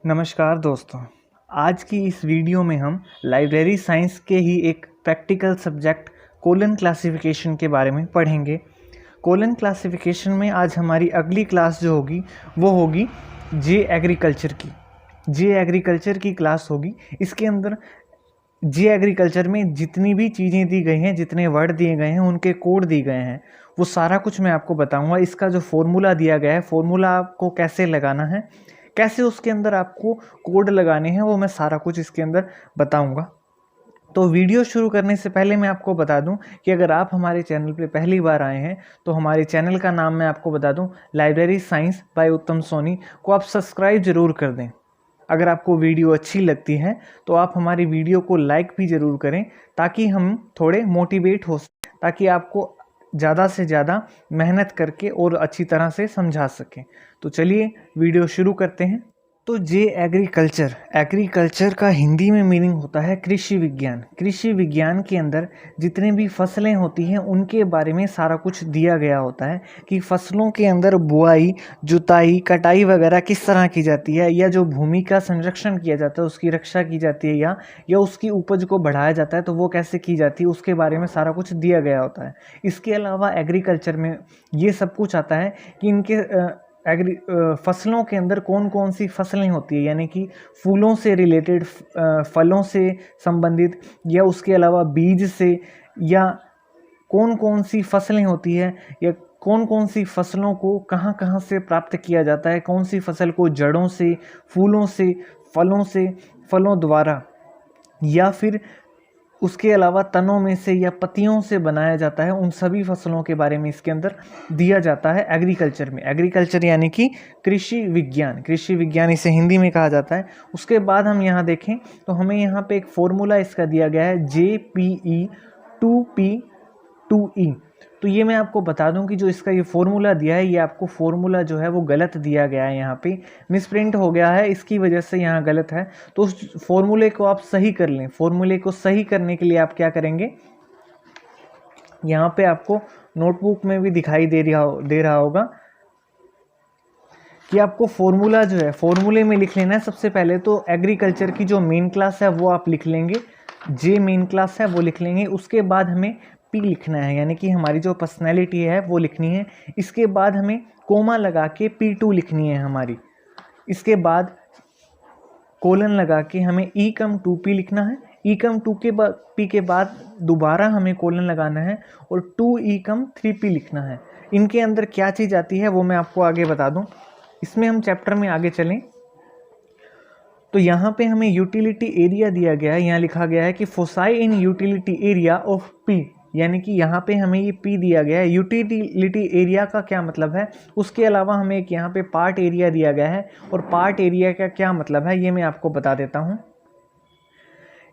नमस्कार दोस्तों। आज की इस वीडियो में हम लाइब्रेरी साइंस के ही एक प्रैक्टिकल सब्जेक्ट कोलन क्लासिफिकेशन के बारे में पढ़ेंगे। कोलन क्लासिफिकेशन में आज हमारी अगली क्लास जो होगी वो होगी जे एग्रीकल्चर की क्लास होगी। इसके अंदर जे एग्रीकल्चर में जितनी भी चीज़ें दी गई हैं, जितने वर्ड दिए गए हैं, उनके कोड दिए गए हैं, वो सारा कुछ मैं आपको बताऊंगा। इसका जो फॉर्मूला दिया गया है, फॉर्मूला आपको कैसे लगाना है, कैसे उसके अंदर आपको कोड लगाने हैं, वो मैं सारा कुछ इसके अंदर बताऊंगा। तो वीडियो शुरू करने से पहले मैं आपको बता दूं कि अगर आप हमारे चैनल पे पहली बार आए हैं तो हमारे चैनल का नाम मैं आपको बता दूं, लाइब्रेरी साइंस बाय उत्तम सोनी को आप सब्सक्राइब ज़रूर कर दें। अगर आपको वीडियो अच्छी लगती है तो आप हमारी वीडियो को लाइक भी ज़रूर करें ताकि हम थोड़े मोटिवेट हो सकें, ताकि आपको ज़्यादा से ज़्यादा मेहनत करके और अच्छी तरह से समझा सकें। तो चलिए वीडियो शुरू करते हैं। तो जे एग्रीकल्चर का हिंदी में मीनिंग होता है कृषि विज्ञान। कृषि विज्ञान के अंदर जितने भी फसलें होती हैं उनके बारे में सारा कुछ दिया गया होता है कि फसलों के अंदर बुआई, जुताई, कटाई वगैरह किस तरह की जाती है, या जो भूमि का संरक्षण किया जाता है, उसकी रक्षा की जाती है, या उसकी उपज को बढ़ाया जाता है तो वो कैसे की जाती है, उसके बारे में सारा कुछ दिया गया होता है। इसके अलावा एग्रीकल्चर में ये सब कुछ आता है कि इनके फसलों के अंदर कौन कौन सी फसलें होती है, यानी कि फूलों से रिलेटेड, फलों से संबंधित, या उसके अलावा बीज से, या कौन कौन सी फसलें होती है, या कौन कौन सी फसलों को कहाँ कहाँ से प्राप्त किया जाता है, कौन सी फसल को जड़ों से, फूलों से, फलों द्वारा, या फिर उसके अलावा तनों में से या पत्तियों से बनाया जाता है, उन सभी फसलों के बारे में इसके अंदर दिया जाता है एग्रीकल्चर में। एग्रीकल्चर यानी कि कृषि विज्ञान इसे हिंदी में कहा जाता है। उसके बाद हम यहाँ देखें तो हमें यहाँ पे एक फॉर्मूला इसका दिया गया है JPE2P2E। तो ये मैं आपको बता दूं कि जो इसका ये फॉर्मूला दिया है, ये आपको फॉर्मूला जो है वो गलत दिया गया है, यहाँ पे मिसप्रिंट हो गया है, इसकी वजह से यहाँ गलत है। तो उस फॉर्मूले को आप सही कर लें। फॉर्मूले को सही करने के लिए आप क्या करेंगे, यहाँ पे आपको नोटबुक में भी दिखाई दे रहा होगा कि आपको फॉर्मूला जो है फॉर्मूले में लिख लेना है। सबसे पहले तो एग्रीकल्चर की जो मेन क्लास है वो आप लिख लेंगे, जे मेन क्लास है वो लिख लेंगे। उसके बाद हमें पी लिखना है, यानी कि हमारी जो पर्सनैलिटी है वो लिखनी है। इसके बाद हमें कोमा लगा के P2 लिखनी है हमारी। इसके बाद कोलन लगा के हमें E2P लिखना है। E2 के बाद P के बाद दोबारा हमें कोलन लगाना है और 2E3P लिखना है। इनके अंदर क्या चीज़ आती है वो मैं आपको आगे बता दूं। इसमें हम चैप्टर में आगे चलें तो यहाँ पे हमें यूटिलिटी एरिया दिया गया है। यहाँ लिखा गया है कि foci in utility area of P, यानी कि यहाँ पे हमें ये P दिया गया है। यूटिलिटी एरिया का क्या मतलब है, उसके अलावा हमें एक यहाँ पे पार्ट एरिया दिया गया है, और पार्ट एरिया का क्या मतलब है ये मैं आपको बता देता हूँ।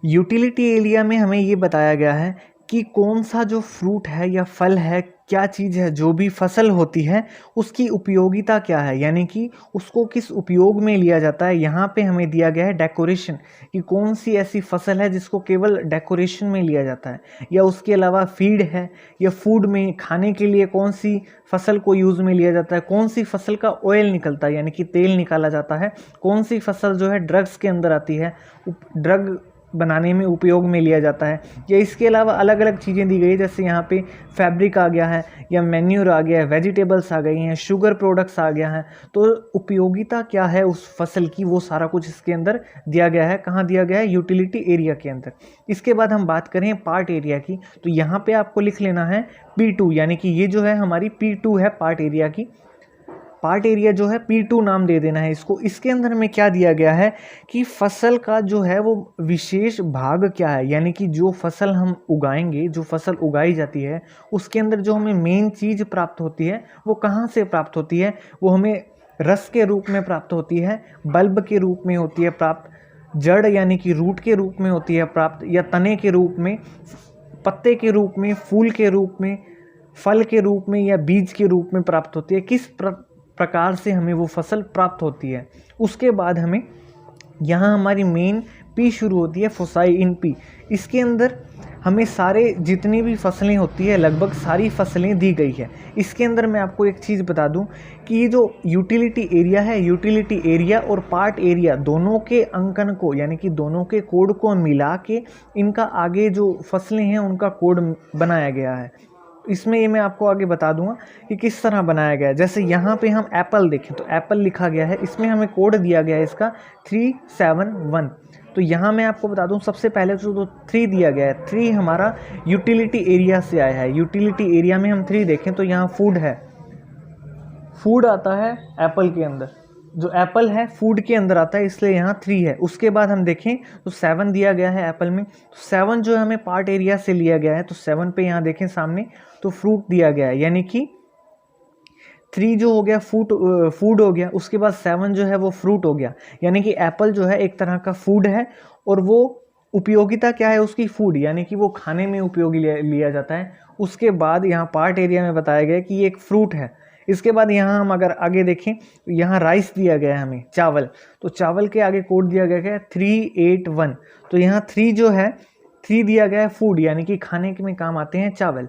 यूटिलिटी एरिया में हमें ये बताया गया है कि कौन सा जो फ्रूट है या फल है, क्या चीज़ है, जो भी फसल होती है उसकी उपयोगिता क्या है, यानी कि उसको किस उपयोग में लिया जाता है। यहाँ पे हमें दिया गया है डेकोरेशन, कि कौन सी ऐसी फसल है जिसको केवल डेकोरेशन में लिया जाता है, या उसके अलावा फीड है, या फूड में खाने के लिए कौन सी फसल को यूज़ में लिया जाता है, कौन सी फसल का ऑयल निकलता है यानी कि तेल निकाला जाता है, कौन सी फसल जो है ड्रग्स के अंदर आती है, ड्रग बनाने में उपयोग में लिया जाता है, या इसके अलावा अलग अलग चीज़ें दी गई है। जैसे यहाँ पे फैब्रिक आ गया है, या मैन्यूर आ गया है, वेजिटेबल्स आ गई हैं, शुगर प्रोडक्ट्स आ गया है। तो उपयोगिता क्या है उस फसल की, वो सारा कुछ इसके अंदर दिया गया है। कहाँ दिया गया है, यूटिलिटी एरिया के अंदर। इसके बाद हम बात करें पार्ट एरिया की, तो यहाँ पे आपको लिख लेना है P2, यानी कि ये जो है हमारी P2 है पार्ट एरिया की। पार्ट एरिया जो है P2 नाम दे देना है इसको। इसके अंदर में क्या दिया गया है कि फसल का जो है वो विशेष भाग क्या है, यानी कि जो फसल हम उगाएंगे, जो फसल उगाई जाती है उसके अंदर जो हमें मेन चीज़ प्राप्त होती है वो कहाँ से प्राप्त होती है। वो हमें रस के रूप में प्राप्त होती है, बल्ब के रूप में होती है प्राप्त, जड़ यानी कि रूट के रूप में होती है प्राप्त, या तने के रूप में, पत्ते के रूप में, फूल के रूप में, फल के रूप में, या बीज के रूप में प्राप्त होती है। किस प्रकार से हमें वो फसल प्राप्त होती है। उसके बाद हमें यहाँ हमारी मेन P शुरू होती है, फोसाई इन P। इसके अंदर हमें सारे जितनी भी फसलें होती है लगभग सारी फसलें दी गई है। इसके अंदर मैं आपको एक चीज़ बता दूं कि ये जो यूटिलिटी एरिया है, यूटिलिटी एरिया और पार्ट एरिया दोनों के अंकन को यानी कि दोनों के कोड को मिला के इनका आगे जो फसलें हैं उनका कोड बनाया गया है। इसमें ये मैं आपको आगे बता दूंगा कि किस तरह बनाया गया है। जैसे यहाँ पे हम एप्पल देखें तो एप्पल लिखा गया है, इसमें हमें कोड दिया गया है इसका 371। तो यहाँ मैं आपको बता दूं सबसे पहले तो 3 दिया गया है। 3 हमारा यूटिलिटी एरिया से आया है। यूटिलिटी एरिया में हम 3 देखें तो यहाँ फूड है, फूड आता है एप्पल के अंदर, जो एप्पल है फूड के अंदर आता है, इसलिए यहाँ 3 है। उसके बाद हम देखें तो 7 दिया गया है एप्पल में, तो 7 जो है हमें पार्ट एरिया से लिया गया है, तो 7 पे यहाँ देखें सामने तो फ्रूट दिया गया है, यानी कि 3 जो हो गया फूड हो गया, उसके बाद 7 जो है वो फ्रूट हो गया, यानी कि एप्पल जो है एक तरह का फूड है और वो उपयोगिता क्या है उसकी, फूड, यानी कि वो खाने में उपयोगी लिया जाता है। उसके बाद यहाँ पार्ट एरिया में बताया गया कि ये एक फ्रूट है। इसके बाद यहाँ हम अगर आगे देखें तो यहाँ राइस दिया गया है हमें, चावल, तो चावल के आगे कोड दिया गया है 381। तो यहाँ 3 जो है 3 दिया गया है फूड, यानी कि खाने में काम आते हैं चावल,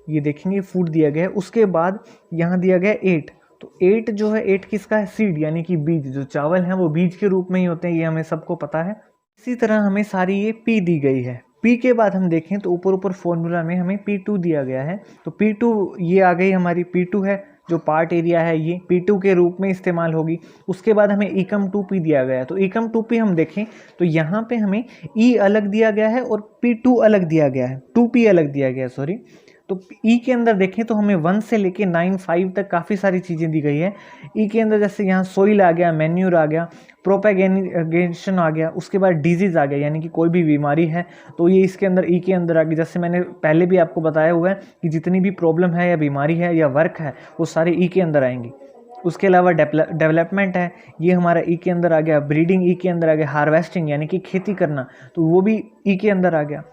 ये देखेंगे फूड दिया गया है। उसके बाद यहाँ दिया गया 8, तो 8 जो है 8 किसका है, सीड, यानी कि बीज, जो चावल हैं वो बीज के रूप में ही होते हैं, ये हमें सबको पता है। इसी तरह हमें सारी ये P दी गई है। P के बाद हम देखें तो ऊपर फॉर्मूला में हमें P2 दिया गया है, तो P2 ये आ गई हमारी, P2 है जो पार्ट एरिया है, ये P2 के रूप में इस्तेमाल होगी। उसके बाद हमें एकम 2P दिया गया है, तो एकम 2P हम देखें तो यहाँ पे हमें E अलग दिया गया है और P2 अलग दिया गया है, 2P अलग दिया गया है, सॉरी। तो ई के अंदर देखें तो हमें 1 से लेके 9-5 तक काफ़ी सारी चीज़ें दी गई है। ई के अंदर जैसे यहाँ सोइल आ गया, मैन्यूर आ गया, प्रोपेगेशन आ गया, उसके बाद डिजीज़ आ गया, यानी कि कोई भी बीमारी है तो ये इसके अंदर ई के अंदर आ गई। जैसे मैंने पहले भी आपको बताया हुआ है कि जितनी भी प्रॉब्लम है या बीमारी है या वर्क है वो सारे ई के अंदर आएंगी। उसके अलावा डेवलपमेंट है, ये हमारा ई के अंदर आ गया। ब्रीडिंग ई के अंदर आ गया। हार्वेस्टिंग यानी कि खेती करना, तो वो भी ई के अंदर आ गया।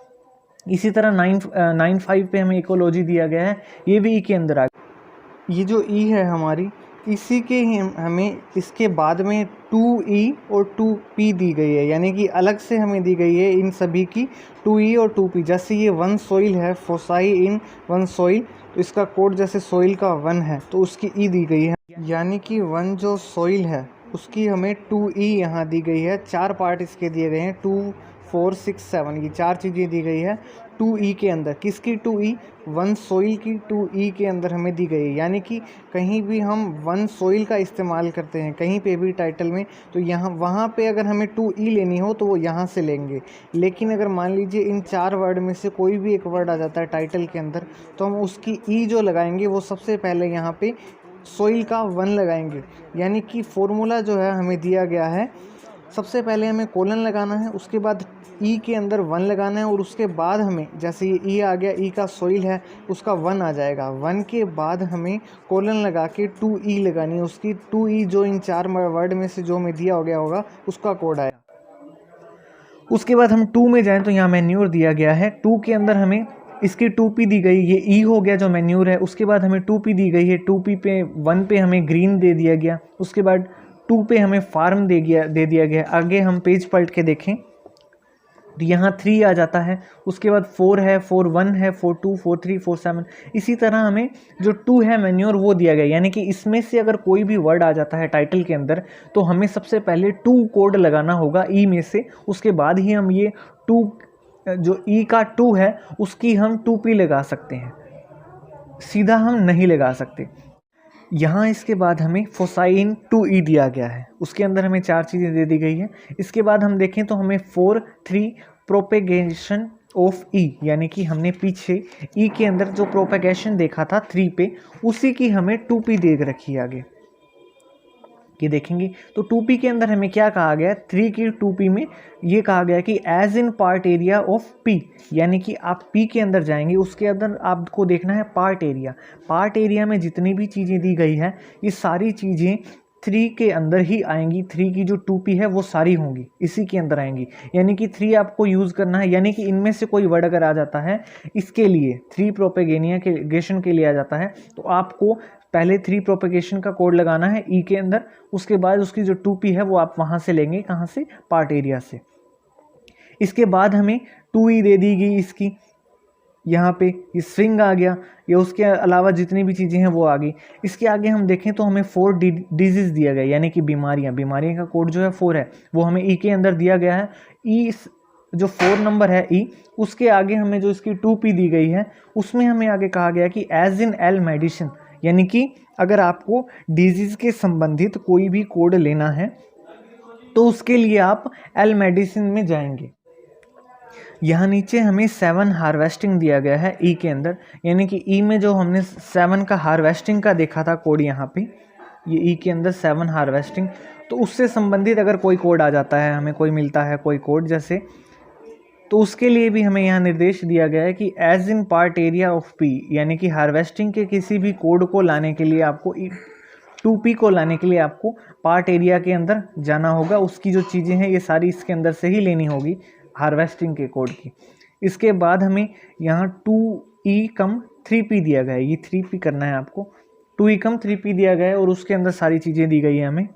इसी तरह 9.5 पे हमें इकोलॉजी दिया गया है, ये भी ई के अंदर आ गया। ये जो ई है हमारी, इसी के हमें इसके बाद में 2E और 2P दी गई है, यानी कि अलग से हमें दी गई है इन सभी की 2E और 2P। जैसे ये 1 सोइल है, फोसाई इन 1 सोइल, तो इसका कोड जैसे सोइल का 1 है तो उसकी ई दी गई है, यानी कि 1 जो सोइल है उसकी हमें 2E यहाँ दी गई है। 4 पार्ट इसके दिए गए हैं, 2, 4, 6, 7, ये 4 चीज़ें दी गई है 2E के अंदर। किसकी 2E, 1 सोइल की 2E के अंदर हमें दी गई है, यानी कि कहीं भी हम 1 सोइल का इस्तेमाल करते हैं कहीं पे भी टाइटल में, तो यहाँ वहाँ पे अगर हमें 2E लेनी हो तो वो यहाँ से लेंगे। लेकिन अगर मान लीजिए इन 4 वर्ड में से कोई भी एक वर्ड आ जाता है टाइटल के अंदर, तो हम उसकी ई जो लगाएंगे वो सबसे पहले यहाँ पे सोइल का 1 लगाएंगे। यानी कि फॉर्मूला जो है हमें दिया गया है, सबसे पहले हमें कोलन लगाना है, उसके बाद ई के अंदर 1 लगाना है, और उसके बाद हमें जैसे ये ई आ गया, ई का सोइल है उसका 1 आ जाएगा। 1 के बाद हमें कोलन लगा के 2E लगानी है, उसकी 2E जो इन 4 वर्ड में से जो हमें दिया हो गया होगा उसका कोड आएगा। उसके बाद हम 2 में जाएं तो यहाँ मैन्यूर दिया गया है। 2 के अंदर हमें इसकी 2P दी गई, ये ई हो गया जो मैन्यूर है। उसके बाद हमें 2P दी गई है, 2P पे 1 पे हमें ग्रीन दे दिया गया, उसके बाद 2 पे हमें फार्म दे दिया गया। आगे हम पेज पलट के देखें तो यहाँ 3 आ जाता है, उसके बाद 4 है, 4-1 है, 4-2, 4-3, 4-7। इसी तरह हमें जो 2 है मैन्योर वो दिया गया, यानी कि इसमें से अगर कोई भी वर्ड आ जाता है टाइटल के अंदर तो हमें सबसे पहले 2 कोड लगाना होगा ई में से, उसके बाद ही हम ये 2 जो ई का 2 है उसकी हम 2P लगा सकते हैं, सीधा हम नहीं लगा सकते। यहाँ इसके बाद हमें फोसाइन 2E दिया गया है, उसके अंदर हमें 4 चीज़ें दे दी गई हैं। इसके बाद हम देखें तो हमें 4-3 प्रोपेगेशन ऑफ ई, यानी कि हमने पीछे ई के अंदर जो प्रोपेगेशन देखा था 3 पे, उसी की हमें 2P दे रखी है आगे, ये देखेंगे। तो 2P के अंदर हमें क्या कहा गया है, 3 की 2P में ये कहा गया कि age in part area of P, यानी कि आप P के अंदर जाएंगे, उसके अंदर आपको देखना है पार्ट एरिया। पार्ट एरिया में जितनी भी चीज़ें दी गई है ये सारी चीज़ें 3 के अंदर ही आएंगी। 3 की जो 2P है वो सारी होंगी इसी के अंदर आएंगी, यानी कि 3 आपको यूज़ करना है। यानी कि इनमें से कोई वर्ड अगर आ जाता है इसके लिए 3 प्रोपेगेशन के लिए आ जाता है तो आपको पहले 3 प्रोपेगेशन का कोड लगाना है ई के अंदर, उसके बाद उसकी जो 2P है वो आप वहाँ से लेंगे, कहाँ से, पार्ट एरिया से। इसके बाद हमें 2E दे दी गई इसकी, यहाँ पे ये स्विंग आ गया, या उसके अलावा जितनी भी चीज़ें हैं वो आ गई। इसके आगे हम देखें तो हमें 4 डिजीज़ दिया गया, यानी कि बीमारियाँ का कोड जो है 4 है, वो हमें ई के अंदर दिया गया है। ई जो 4 नंबर है ई, उसके आगे हमें जो इसकी 2P दी गई है, उसमें हमें आगे कहा गया कि एज इन एल मेडिसिन, यानी कि अगर आपको डिजीज़ के संबंधित कोई भी कोड लेना है तो उसके लिए आप एल मेडिसिन में जाएंगे। यहाँ नीचे हमें 7 हार्वेस्टिंग दिया गया है ई के अंदर, यानी कि ई में जो हमने 7 का हार्वेस्टिंग का देखा था कोड, यहाँ पे ये ई के अंदर 7 हार्वेस्टिंग, तो उससे संबंधित अगर कोई कोड आ जाता है, हमें कोई मिलता है कोई कोड जैसे, तो उसके लिए भी हमें यहाँ निर्देश दिया गया है कि age in part area of P, यानी कि हार्वेस्टिंग के किसी भी कोड को लाने के लिए आपको 2P को लाने के लिए आपको पार्ट एरिया के अंदर जाना होगा। उसकी जो चीज़ें हैं ये सारी इसके अंदर से ही लेनी होगी हार्वेस्टिंग के कोड की। इसके बाद हमें यहाँ 2E-3P दिया गया है, ये 3P करना है आपको, 2E-3P दिया गया है और उसके अंदर सारी चीज़ें दी गई है हमें।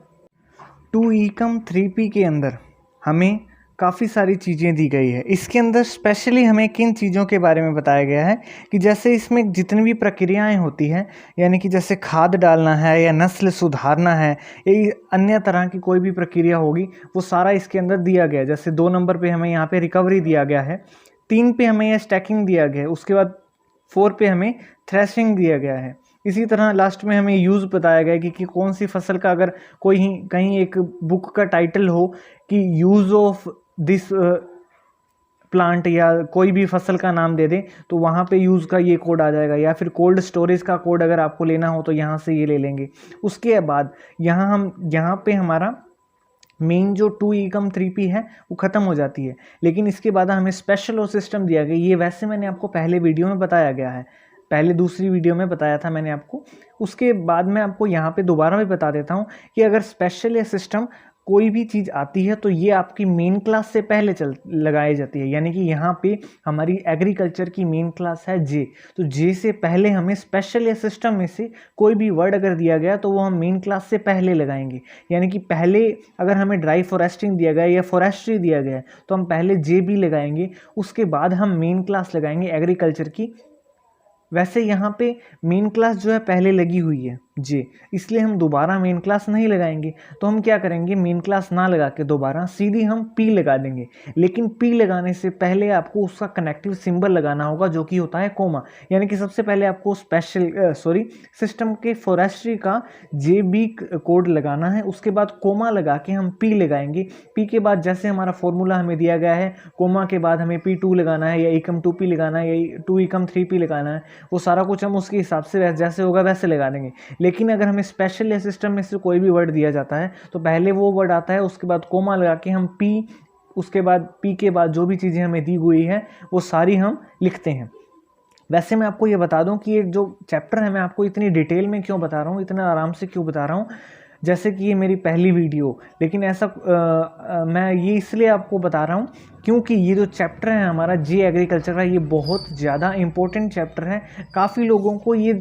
2E-3P के अंदर हमें काफ़ी सारी चीज़ें दी गई है। इसके अंदर स्पेशली हमें किन चीज़ों के बारे में बताया गया है कि जैसे इसमें जितनी भी प्रक्रियाएं होती हैं, यानी कि जैसे खाद डालना है या नस्ल सुधारना है या अन्य तरह की कोई भी प्रक्रिया होगी, वो सारा इसके अंदर दिया गया है। जैसे 2 नंबर पे हमें यहाँ पे रिकवरी दिया गया है, 3 पे हमें यह स्टैकिंग दिया गया है, उसके बाद 4 पे हमें थ्रेशिंग दिया गया है। इसी तरह लास्ट में हमें यूज़ बताया गया कि कौन सी फसल का, अगर कोई कहीं एक बुक का टाइटल हो कि यूज़ ऑफ दिस प्लांट या कोई भी फसल का नाम दे दें, तो वहाँ पे यूज़ का ये कोड आ जाएगा, या फिर कोल्ड स्टोरेज का कोड अगर आपको लेना हो तो यहाँ से ये ले लेंगे। उसके बाद यहाँ पे हमारा मेन जो 2E-3P है वो ख़त्म हो जाती है, लेकिन इसके बाद हमें स्पेशल और सिस्टम दिया गया। ये वैसे मैंने आपको पहले वीडियो में बताया गया है, पहले दूसरी वीडियो में बताया था मैंने आपको। उसके बाद मैं आपको यहाँ पे दोबारा भी बता देता हूँ कि अगर स्पेशल या सिस्टम कोई भी चीज़ आती है तो ये आपकी मेन क्लास से पहले लगाई जाती है। यानी कि यहाँ पे हमारी एग्रीकल्चर की मेन क्लास है जे, तो जे से पहले हमें स्पेशल या सिस्टम में से कोई भी वर्ड अगर दिया गया तो वो हम मेन क्लास से पहले लगाएंगे। यानी कि पहले अगर हमें ड्राई फॉरेस्टिंग दिया गया या फॉरेस्ट्री दिया गया तो हम पहले जे भी लगाएंगे, उसके बाद हम मेन क्लास लगाएंगे एग्रीकल्चर की। वैसे यहाँ पे मेन क्लास जो है पहले लगी हुई है जे, इसलिए हम दोबारा मेन क्लास नहीं लगाएंगे। तो हम क्या करेंगे, मेन क्लास ना लगा के दोबारा सीधी हम पी लगा देंगे। लेकिन पी लगाने से पहले आपको उसका कनेक्टिव सिंबल लगाना होगा जो कि होता है कोमा। यानी कि सबसे पहले आपको सिस्टम के फॉरेस्ट्री का जे बी कोड लगाना है, उसके बाद कोमा लगा के हम पी लगाएंगे। पी के बाद जैसे हमारा फॉर्मूला हमें दिया गया है, कोमा के बाद हमें P2 लगाना है या E-2P लगाना है या 2E-3P लगाना है, वो सारा कुछ हम उसके हिसाब से जैसे होगा वैसे लगा देंगे। लेकिन अगर हमें स्पेशल या सिस्टम में से कोई भी वर्ड दिया जाता है तो पहले वो वर्ड आता है, उसके बाद कोमा लगा के हम पी, उसके बाद पी के बाद जो भी चीज़ें हमें दी हुई है वो सारी हम लिखते हैं। वैसे मैं आपको ये बता दूं कि ये जो चैप्टर है मैं आपको इतनी डिटेल में क्यों बता रहा हूँ, इतना आराम से क्यों बता रहा हूँ, जैसे कि ये मेरी पहली वीडियो, लेकिन ऐसा मैं ये इसलिए आपको बता रहा हूँ क्योंकि ये जो चैप्टर है हमारा जे एग्रीकल्चर का, ये बहुत ज़्यादा इम्पोर्टेंट चैप्टर है। काफ़ी लोगों को ये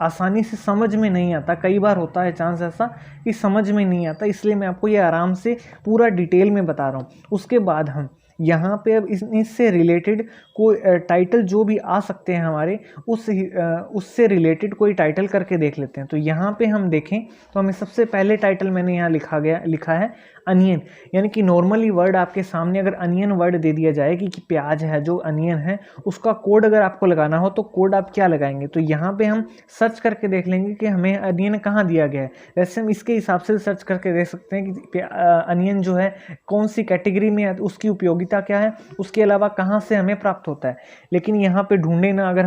आसानी से समझ में नहीं आता, कई बार होता है चांस ऐसा कि समझ में नहीं आता, इसलिए मैं आपको ये आराम से पूरा डिटेल में बता रहा हूँ। उसके बाद हम यहाँ पे अब इससे रिलेटेड कोई टाइटल जो भी आ सकते हैं हमारे, उससे रिलेटेड कोई टाइटल करके देख लेते हैं। तो यहाँ पे हम देखें तो हमें सबसे पहले टाइटल मैंने यहाँ लिखा है अनियन। यानी कि नॉर्मली वर्ड आपके सामने अगर अनियन वर्ड दे दिया जाए कि प्याज है, जो अनियन है उसका कोड अगर आपको लगाना हो तो कोड आप क्या लगाएंगे, तो यहाँ पे हम सर्च करके देख लेंगे कि हमें अनियन कहाँ दिया गया है। वैसे हम इसके हिसाब से सर्च करके देख सकते हैं कि अनियन जो है कौन सी कैटेगरी में है, उसकी उपयोगिता क्या है, उसके अलावा कहाँ से हमें प्राप्त होता है। लेकिन यहाँ पे ढूंढे ना, अगर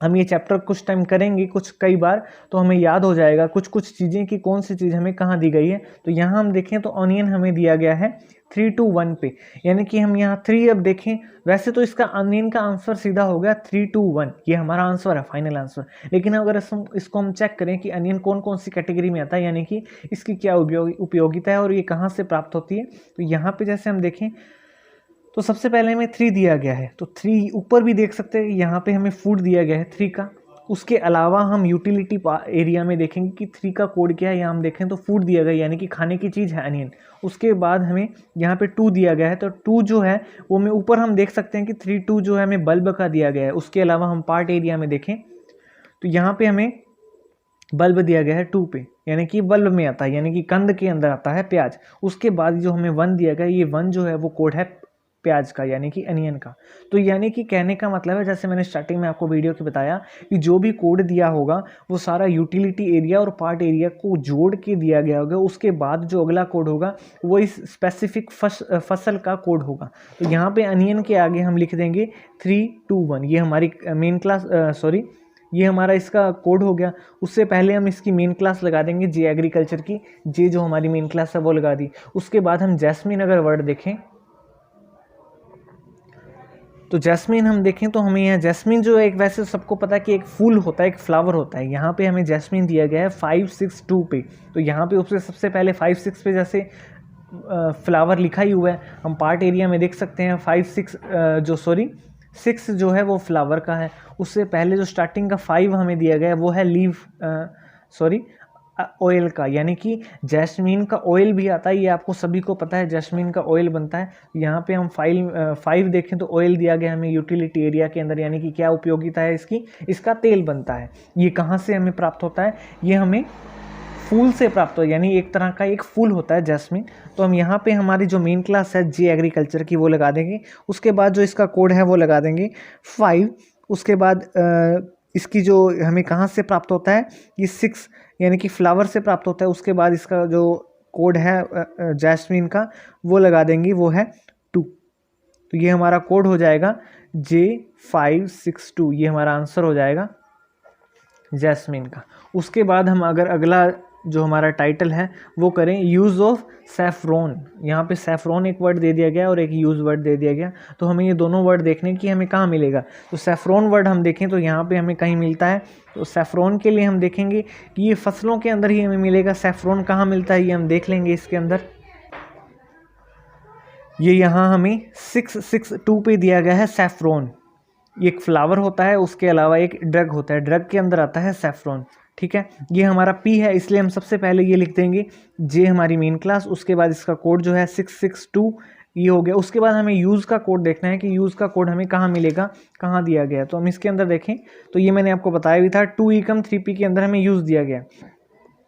हम ये चैप्टर कुछ टाइम करेंगे कई बार तो हमें याद हो जाएगा कुछ चीज़ें कि कौन सी चीज़ हमें कहाँ दी गई है। तो यहाँ हम देखें तो ऑनियन हमें दिया गया है 3 to 1 पे, यानी कि हम यहाँ 3 अब देखें, वैसे तो इसका ऑनियन का आंसर सीधा हो गया 3 to 1, ये हमारा आंसर है, फाइनल आंसर। लेकिन अगर इसको हम चेक करें कि अनियन कौन कौन सी कैटेगरी में आता है, यानी कि इसकी क्या उपयोगिता है और ये कहाँ से प्राप्त होती है, तो यहाँ पर जैसे हम देखें तो सबसे पहले हमें 3 दिया गया है, तो 3 ऊपर भी देख सकते हैं, यहाँ पे हमें फूड दिया गया है 3 का, उसके अलावा हम यूटिलिटी एरिया में देखेंगे कि 3 का कोड क्या है। यहाँ हम देखें तो फूड दिया गया यानी कि खाने की चीज़ है अनियन। उसके बाद हमें यहाँ पे 2 दिया गया है, तो 2 जो है वो में ऊपर हम देख सकते हैं कि 3 2 जो है हमें बल्ब का दिया गया है। उसके अलावा हम पार्ट एरिया में देखें तो यहाँ पे हमें बल्ब दिया गया है 2 पे, यानी कि बल्ब में आता है, यानी कि कंद के अंदर आता है प्याज। उसके बाद जो हमें 1 दिया गया है, ये 1 जो है वो कोड है प्याज का यानी कि अनियन का। तो यानी कि कहने का मतलब है, जैसे मैंने स्टार्टिंग में आपको वीडियो के बताया कि जो भी कोड दिया होगा वो सारा यूटिलिटी एरिया और पार्ट एरिया को जोड़ के दिया गया होगा। उसके बाद जो अगला कोड होगा वो इस स्पेसिफिक फसल का कोड होगा। तो यहाँ पे अनियन के आगे हम लिख देंगे 3 2 1। ये हमारी मेन क्लास ये हमारा इसका कोड हो गया। उससे पहले हम इसकी मेन क्लास लगा देंगे जे एग्रीकल्चर की। जे जो हमारी मेन क्लास है वो लगा दी। उसके बाद हम जैस्मीन अगर वर्ड देखें तो जैस्मीन हम देखें तो हमें यहाँ जैस्मीन जो है एक, वैसे सबको पता है कि एक फूल होता है, एक फ्लावर होता है। यहाँ पे हमें जैस्मीन दिया गया है 5 6 2 पे। तो यहाँ पे उससे सबसे पहले 5 6 पे जैसे फ्लावर लिखा ही हुआ है, हम पार्ट एरिया में देख सकते हैं 6 जो है वो फ्लावर का है। उससे पहले जो स्टार्टिंग का 5 हमें दिया गया है वो है लीफ ऑयल का, यानी कि जैस्मीन का ऑयल भी आता है। ये आपको सभी को पता है, जैस्मीन का ऑयल बनता है। यहाँ पे हम 5 देखें तो ऑयल दिया गया हमें यूटिलिटी एरिया के अंदर, यानी कि क्या उपयोगिता है इसकी, इसका तेल बनता है। ये कहाँ से हमें प्राप्त होता है, ये हमें फूल से प्राप्त हो, यानी एक तरह का एक फूल होता है जैस्मीन। तो हम यहाँ पे हमारी जो मेन क्लास है जे एग्रीकल्चर की वो लगा देंगे। उसके बाद जो इसका कोड है वो लगा देंगे 5। उसके बाद इसकी जो हमें कहाँ से प्राप्त होता है, ये 6 यानी कि फ्लावर से प्राप्त होता है। उसके बाद इसका जो कोड है जैस्मीन का वो लगा देंगे, वो है 2। तो ये हमारा कोड हो जाएगा J562। ये हमारा आंसर हो जाएगा जैस्मीन का। उसके बाद हम अगर अगला जो हमारा टाइटल है वो करें यूज़ ऑफ सैफरॉन। यहाँ पे सैफरॉन एक वर्ड दे दिया गया और एक यूज़ वर्ड दे दिया गया। तो हमें ये दोनों वर्ड देखने की हमें कहाँ मिलेगा, तो सैफरॉन वर्ड हम देखें तो यहाँ पे हमें कहीं मिलता है। तो सैफरॉन के लिए हम देखेंगे कि ये फसलों के अंदर ही हमें मिलेगा। सैफरॉन कहाँ मिलता है ये हम देख लेंगे इसके अंदर। ये यहाँ हमें 662 पे दिया गया है सैफरॉन। ये एक फ्लावर होता है, उसके अलावा एक ड्रग होता है, ड्रग के अंदर आता है सैफरॉन। ठीक है, ये हमारा पी है, इसलिए हम सबसे पहले ये लिख देंगे जे हमारी मेन क्लास। उसके बाद इसका कोड जो है 662 ये हो गया। उसके बाद हमें यूज़ का कोड देखना है कि यूज़ का कोड हमें कहाँ मिलेगा, कहाँ दिया गया। तो हम इसके अंदर देखें तो ये मैंने आपको बताया भी था 2E3P के अंदर हमें यूज़ दिया गया।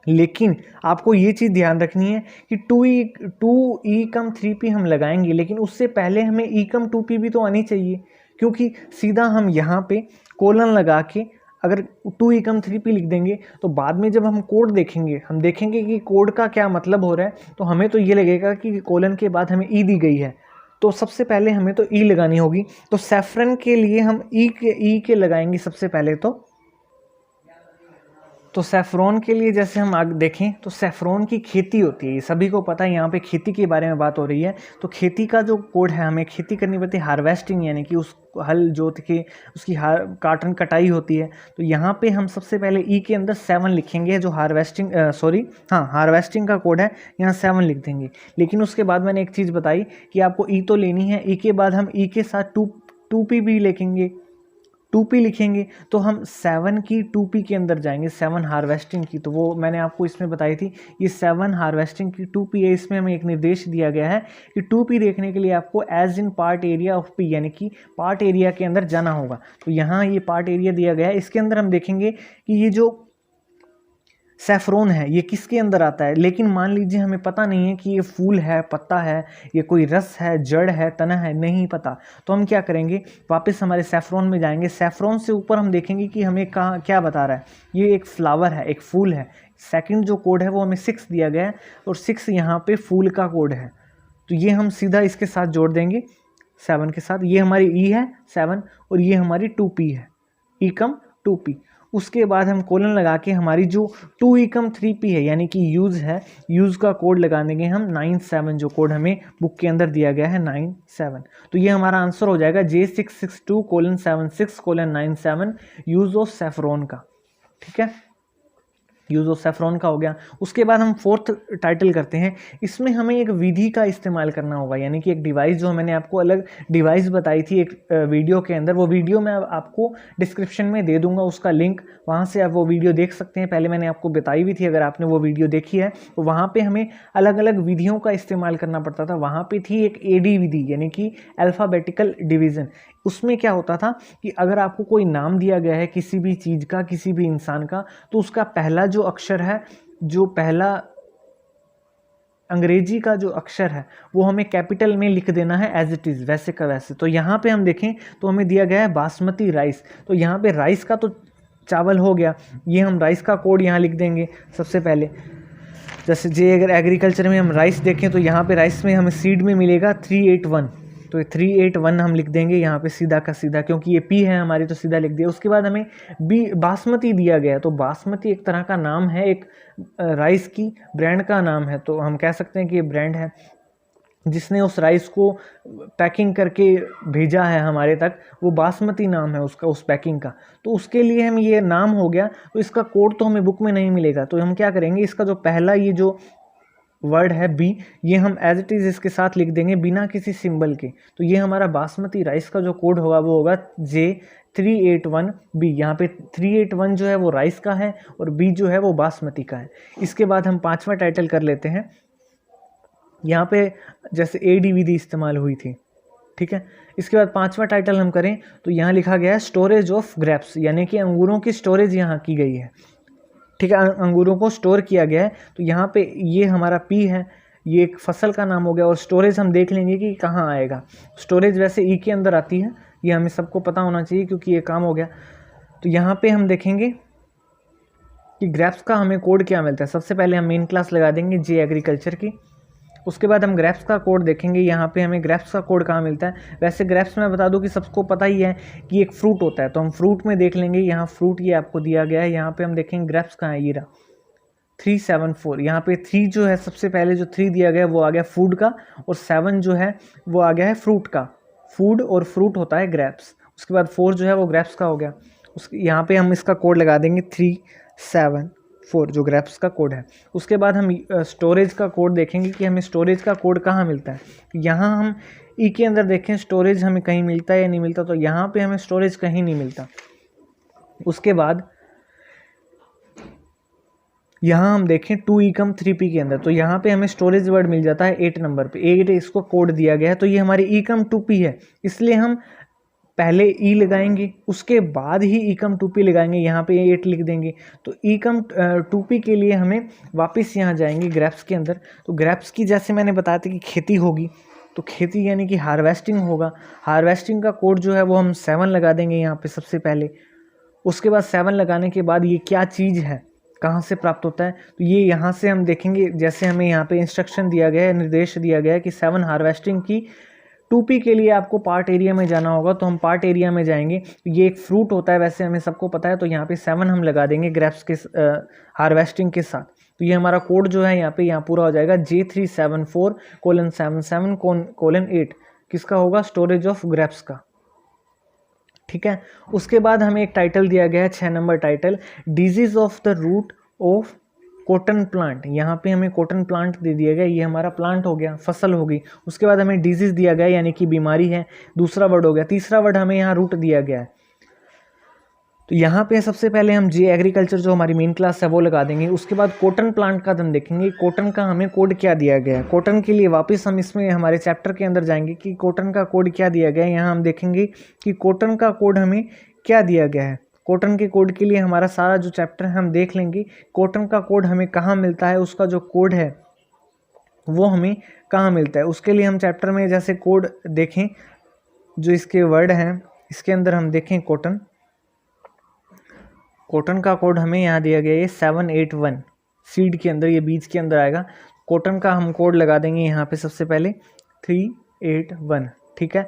लेकिन आपको ये चीज़ ध्यान रखनी है कि 2E3P हम लगाएंगे, लेकिन उससे पहले हमें E2P भी तो आनी चाहिए, क्योंकि सीधा हम यहाँ पे कोलन लगा के अगर 2E3P लिख देंगे तो बाद में जब हम कोड देखेंगे हम देखेंगे कि कोड का क्या मतलब हो रहा है। तो हमें तो ये लगेगा कि कोलन के बाद हमें ई दी गई है, तो सबसे पहले हमें तो ई लगानी होगी। तो सैफरन के लिए हम ई के लगाएंगे सबसे पहले। तो सैफरॉन के लिए जैसे हम आगे देखें तो सैफरॉन की खेती होती है, ये सभी को पता है, यहाँ पे खेती के बारे में बात हो रही है। तो खेती का जो कोड है, हमें खेती करनी पड़ती है हार्वेस्टिंग, यानी कि उस हल जोत के उसकी काटन कटाई होती है। तो यहाँ पे हम सबसे पहले ई के अंदर 7 लिखेंगे, जो हार्वेस्टिंग का कोड है, यहाँ 7 लिख देंगे। लेकिन उसके बाद मैंने एक चीज़ बताई कि आपको ई तो लेनी है, ई के बाद हम ई के साथ 2P भी लिखेंगे, 2P लिखेंगे। तो हम 7 की 2P के अंदर जाएंगे, 7 हार्वेस्टिंग की। तो वो मैंने आपको इसमें बताई थी, ये 7 हार्वेस्टिंग की 2P है। इसमें हमें एक निर्देश दिया गया है कि 2P देखने के लिए आपको age in part area of P, यानी कि पार्ट एरिया के अंदर जाना होगा। तो यहाँ ये पार्ट एरिया दिया गया है, इसके अंदर हम देखेंगे कि ये जो सैफरॉन है ये किसके अंदर आता है। लेकिन मान लीजिए हमें पता नहीं है कि ये फूल है, पत्ता है, ये कोई रस है, जड़ है, तना है, नहीं पता। तो हम क्या करेंगे, वापस हमारे सैफरॉन में जाएंगे। सैफरॉन से ऊपर हम देखेंगे कि हमें कहाँ क्या बता रहा है, ये एक फ्लावर है, एक फूल है। सेकंड जो कोड है वो हमें 6 दिया गया है और 6 यहाँ पे फूल का कोड है। तो ये हम सीधा इसके साथ जोड़ देंगे 7 के साथ। ये हमारी ई है 7 और ये हमारी 2P है, E2P। उसके बाद हम कोलन लगा के हमारी जो 2E3P है, यानी कि यूज़ है, यूज़ का कोड लगा देंगे हम 97, जो कोड हमें बुक के अंदर दिया गया है 97। तो ये हमारा आंसर हो जाएगा J662:76:97 यूज़ ऑफ सैफरॉन का। ठीक है, यूज़ ऑफ सेफ्रॉन का हो गया। उसके बाद हम फोर्थ टाइटल करते हैं। इसमें हमें एक विधि का इस्तेमाल करना होगा, यानी कि एक डिवाइस, जो मैंने आपको अलग डिवाइस बताई थी एक वीडियो के अंदर, वो वीडियो मैं आपको डिस्क्रिप्शन में दे दूंगा उसका लिंक, वहाँ से आप वो वीडियो देख सकते हैं। पहले मैंने आपको बताई भी थी, अगर आपने वो वीडियो देखी है तो वहाँ पे हमें अलग अलग विधियों का इस्तेमाल करना पड़ता था। वहाँ पे थी एक एडी विधि, यानी कि अल्फ़ाबेटिकल डिवीज़न। उसमें क्या होता था कि अगर आपको कोई नाम दिया गया है किसी भी चीज़ का, किसी भी इंसान का, तो उसका पहला जो अक्षर है, जो पहला अंग्रेजी का जो अक्षर है, वो हमें कैपिटल में लिख देना है एज इट इज़, वैसे का वैसे। तो यहाँ पे हम देखें तो हमें दिया गया है बासमती राइस, तो यहाँ पे राइस का तो चावल हो गया, ये हम राइस का कोड यहाँ लिख देंगे सबसे पहले। जैसे अगर एग्रीकल्चर में हम राइस देखें तो यहाँ पे राइस में हमें सीड में मिलेगा 381, तो 381 हम लिख देंगे यहाँ पे सीधा का सीधा, क्योंकि ये पी है हमारी तो सीधा लिख दिया। उसके बाद हमें बासमती दिया गया, तो बासमती एक तरह का नाम है, एक राइस की ब्रांड का नाम है, तो हम कह सकते हैं कि ये ब्रांड है जिसने उस राइस को पैकिंग करके भेजा है हमारे तक, वो बासमती नाम है उसका, उस पैकिंग का। तो उसके लिए हम, ये नाम हो गया, तो इसका कोड तो हमें बुक में नहीं मिलेगा, तो हम क्या करेंगे, इसका जो पहला ये जो वर्ड है बी, ये हम एज इट इज़ इसके साथ लिख देंगे बिना किसी सिंबल के। तो ये हमारा बासमती राइस का जो कोड होगा वो होगा J381B। यहाँ पे 381 जो है वो राइस का है और बी जो है वो बासमती का है। इसके बाद हम पांचवा टाइटल कर लेते हैं। यहाँ पे जैसे एडी विधि इस्तेमाल हुई थी, ठीक है। इसके बाद पांचवा टाइटल हम करें तो यहाँ लिखा गया है स्टोरेज ऑफ ग्रेप्स, यानी कि अंगूरों की स्टोरेज यहाँ की गई है, ठीक है। अंगूरों को स्टोर किया गया है, तो यहाँ पे ये हमारा पी है, ये एक फसल का नाम हो गया। और स्टोरेज हम देख लेंगे कि कहाँ आएगा। स्टोरेज वैसे ई के अंदर आती है, ये हमें सबको पता होना चाहिए क्योंकि ये काम हो गया। तो यहाँ पे हम देखेंगे कि ग्रेप्स का हमें कोड क्या मिलता है। सबसे पहले हम मेन क्लास लगा देंगे जे एग्रीकल्चर की, उसके बाद हम ग्रेप्स का कोड देखेंगे। यहाँ पे हमें ग्रेप्स का कोड कहाँ मिलता है। वैसे ग्रेप्स में बता दूँ कि सबको पता ही है कि एक फ्रूट होता है, तो हम फ्रूट में देख लेंगे। यहाँ फ्रूट ये आपको दिया गया है, यहाँ पे हम देखेंगे ग्रेप्स कहाँ है, ये रहा 374। यहाँ पे 3 जो है, सबसे पहले जो 3 दिया गया वो आ गया फूड का, और 7 जो है वो आ गया है फ्रूट का। फूड और फ्रूट होता है ग्रेप्स। उसके बाद 4 जो है वो ग्रेप्स का हो गया। यहाँ पे हम इसका कोड लगा देंगे 374, जो ग्रेप्स का कोड है। उसके बाद हम स्टोरेज का कोड देखेंगे कि हमें स्टोरेज का कोड कहाँ मिलता है। यहाँ हम ई के अंदर देखें स्टोरेज हमें कहीं मिलता है या नहीं मिलता, तो यहाँ पे हमें स्टोरेज कहीं नहीं मिलता। उसके बाद यहाँ हम देखें 2ecom3p के अंदर, तो यहाँ पे हमें स्टोरेज वर्ड मिल जाता है 8 नंबर पे। 8 इसको कोड दिया गया है, तो ये हमारी ecom2p है, इसलिए हम पहले ई लगाएंगे, उसके बाद ही ecom2p लगाएंगे। यहाँ पे 8 लिख देंगे। तो ecom2p के लिए हमें वापस यहाँ जाएंगे ग्रेप्स के अंदर। तो ग्रेप्स की जैसे मैंने बताया था कि खेती होगी, तो खेती यानी कि हार्वेस्टिंग होगा। हार्वेस्टिंग का कोड जो है वो हम 7 लगा देंगे यहाँ पे सबसे पहले। उसके बाद 7 लगाने के बाद ये क्या चीज़ है, कहाँ से प्राप्त होता है, तो ये यहाँ से हम देखेंगे। जैसे हमें यहाँ पे इंस्ट्रक्शन दिया गया है, निर्देश दिया गया है कि 7 हार्वेस्टिंग की 2p के लिए आपको पार्ट एरिया में जाना होगा, तो हम पार्ट एरिया में जाएंगे। ये एक फ्रूट होता है, वैसे हमें सबको पता है, तो यहाँ पे 7 हम लगा देंगे ग्रेप्स के हार्वेस्टिंग के साथ। तो ये हमारा कोड जो है यहाँ पूरा हो जाएगा J374:77:8, किसका होगा, स्टोरेज ऑफ ग्रेप्स का, ठीक है। उसके बाद हमें एक टाइटल दिया गया है 6 number title, disease of the root of cotton plant. यहाँ पे हमें कॉटन प्लांट दे दिया गया, ये हमारा प्लांट हो गया, फसल होगी। उसके बाद हमें डिजीज दिया गया यानी कि बीमारी है, दूसरा वर्ड हो गया। तीसरा वर्ड हमें यहाँ रूट दिया गया है। तो यहाँ पे सबसे पहले हम जे एग्रीकल्चर जो हमारी मेन क्लास है वो लगा देंगे। उसके बाद कॉटन प्लांट का हम देखेंगे कॉटन का हमें कोड क्या दिया गया है। कॉटन के लिए वापस हम इसमें हमारे चैप्टर के अंदर जाएंगे कि कॉटन का कोड क्या दिया गया है। यहाँ हम देखेंगे कि कॉटन का कोड हमें क्या दिया गया है। कॉटन के कोड के लिए हमारा सारा जो चैप्टर है हम देख लेंगे। कॉटन का कोड हमें कहाँ मिलता है, उसका जो कोड है वो हमें कहाँ मिलता है। उसके लिए हम चैप्टर में जैसे कोड देखें, जो इसके वर्ड हैं इसके अंदर हम देखें कॉटन का कोड हमें यहाँ दिया गया है 781, सीड के अंदर, ये बीज के अंदर आएगा। कॉटन का हम कोड लगा देंगे यहाँ पे सबसे पहले 381, ठीक है।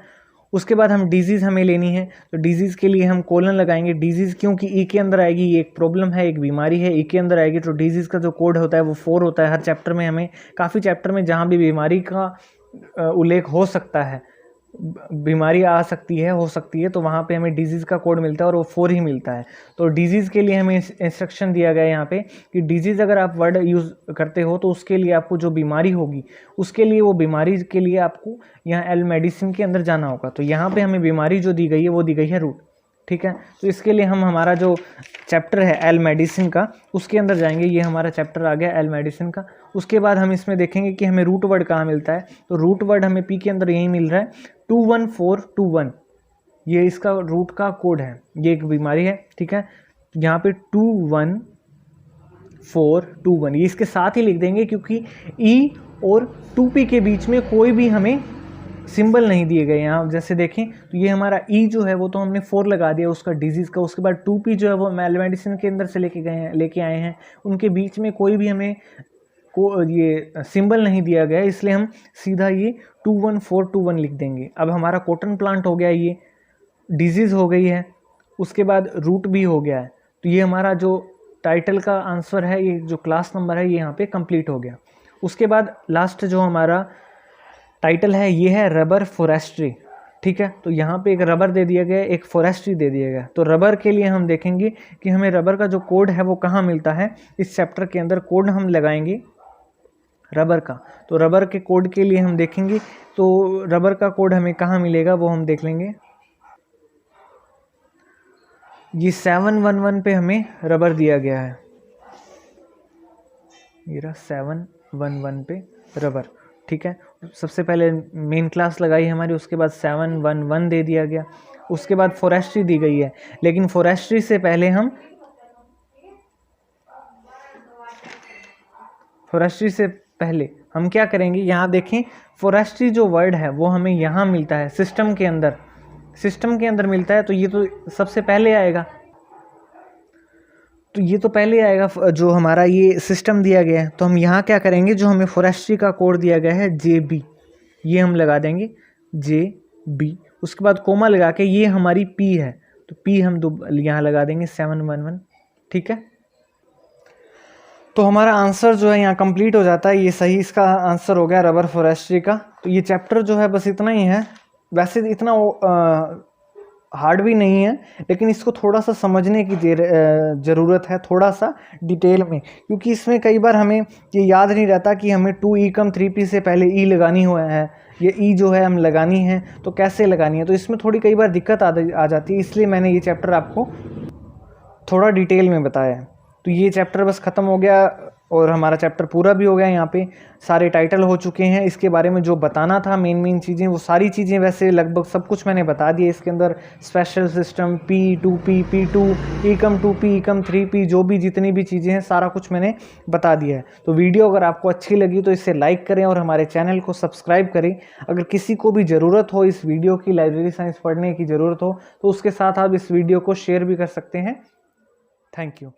उसके बाद हम डिजीज़ हमें लेनी है, तो डिजीज़ के लिए हम कोलन लगाएंगे। डिजीज़ क्योंकि ई के अंदर आएगी, ये एक प्रॉब्लम है, एक बीमारी है, ई के अंदर आएगी, तो डिजीज़ का जो कोड होता है वो 4 होता है। हर चैप्टर में हमें, काफ़ी चैप्टर में जहाँ भी बीमारी का उल्लेख हो सकता है बीमारी आ सकती है, हो सकती है, तो वहाँ पे हमें डिजीज़ का कोड मिलता है और वो 4 ही मिलता है। तो डिजीज़ के लिए हमें इंस्ट्रक्शन दिया गया है यहाँ पे कि डिजीज़ अगर आप वर्ड यूज़ करते हो तो उसके लिए आपको जो बीमारी होगी उसके लिए, वो बीमारी के लिए आपको यहाँ एल मेडिसिन के अंदर जाना होगा। तो यहाँ पे हमें बीमारी जो दी गई है वो दी गई है रूट, ठीक है। तो इसके लिए हम हमारा जो चैप्टर है एल मेडिसिन का उसके अंदर जाएंगे। ये हमारा चैप्टर आ गया एल मेडिसिन का। उसके बाद हम इसमें देखेंगे कि हमें रूट वर्ड कहाँ मिलता है। तो रूट वर्ड हमें पी के अंदर यही मिल रहा है 21421, ये इसका रूट का कोड है, ये एक बीमारी है, ठीक है। यहाँ पे 21421 ये इसके साथ ही लिख देंगे क्योंकि ई और 2p के बीच में कोई भी हमें सिंबल नहीं दिए गए। यहाँ जैसे देखें तो ये हमारा ई जो है वो तो हमने 4 लगा दिया उसका डिजीज़ का। उसके बाद 2p जो है वो एल मेडिसिन के अंदर से लेके आए हैं, उनके बीच में कोई भी हमें ये सिंबल नहीं दिया गया है, इसलिए हम सीधा ये 21421 लिख देंगे। अब हमारा कॉटन प्लांट हो गया, ये डिजीज़ हो गई है, उसके बाद रूट भी हो गया है। तो ये हमारा जो टाइटल का आंसर है, ये जो क्लास नंबर है, ये यहाँ पे कंप्लीट हो गया। उसके बाद लास्ट जो हमारा टाइटल है ये है रबर फॉरेस्ट्री, ठीक है। तो यहाँ पे एक रबर दे दिया गया है, एक फॉरेस्ट्री दे दिया गया। तो रबर के लिए हम देखेंगे कि हमें रबर का जो कोड है वो कहाँ मिलता है। इस चैप्टर के अंदर कोड हम लगाएंगे रबर का। तो रबर के कोड के लिए हम देखेंगे, तो रबर का कोड हमें कहाँ मिलेगा वो हम देख लेंगे। ये 711 पे हमें रबर दिया गया है, ये रहा 711 पे रबर, ठीक है। सबसे पहले मेन क्लास लगाई हमारी, उसके बाद 711 दे दिया गया, उसके बाद फॉरेस्ट्री दी गई है। लेकिन फॉरेस्ट्री से पहले हम क्या करेंगे, यहाँ देखें फॉरेस्ट्री जो वर्ड है वो हमें यहाँ मिलता है सिस्टम के अंदर मिलता है। तो ये तो सबसे पहले आएगा, तो ये तो पहले आएगा जो हमारा ये सिस्टम दिया गया है। तो हम यहाँ क्या करेंगे, जो हमें फॉरेस्ट्री का कोड दिया गया है JB, ये हम लगा देंगे JB। उसके बाद कोमा लगा के ये हमारी P है, तो P हम यहाँ लगा देंगे 711, ठीक है। तो हमारा आंसर जो है यहाँ कंप्लीट हो जाता है, ये सही इसका आंसर हो गया रबर फॉरेस्ट्री का। तो ये चैप्टर जो है बस इतना ही है, वैसे इतना हार्ड भी नहीं है, लेकिन इसको थोड़ा सा समझने की ज़रूरत है, थोड़ा सा डिटेल में, क्योंकि इसमें कई बार हमें ये याद नहीं रहता कि हमें 2e 3p से पहले ई लगानी हुआ है, ये ई जो है हम लगानी है तो कैसे लगानी है। तो इसमें थोड़ी कई बार दिक्कत आ जाती है, इसलिए मैंने ये चैप्टर आपको थोड़ा डिटेल में बताया है। तो ये चैप्टर बस ख़त्म हो गया और हमारा चैप्टर पूरा भी हो गया। यहाँ पे सारे टाइटल हो चुके हैं, इसके बारे में जो बताना था मेन चीज़ें वो सारी चीज़ें वैसे लगभग सब कुछ मैंने बता दिया। इसके अंदर special system P 2P P2 एकम 2P एकम 3P जो भी जितनी भी चीज़ें हैं सारा कुछ मैंने बता दिया है। तो वीडियो अगर आपको अच्छी लगी तो इसे लाइक करें और हमारे चैनल को सब्सक्राइब करें। अगर किसी को भी ज़रूरत हो इस वीडियो की, लाइब्रेरी साइंस पढ़ने की ज़रूरत हो, तो उसके साथ आप इस वीडियो को शेयर भी कर सकते हैं। Thank you.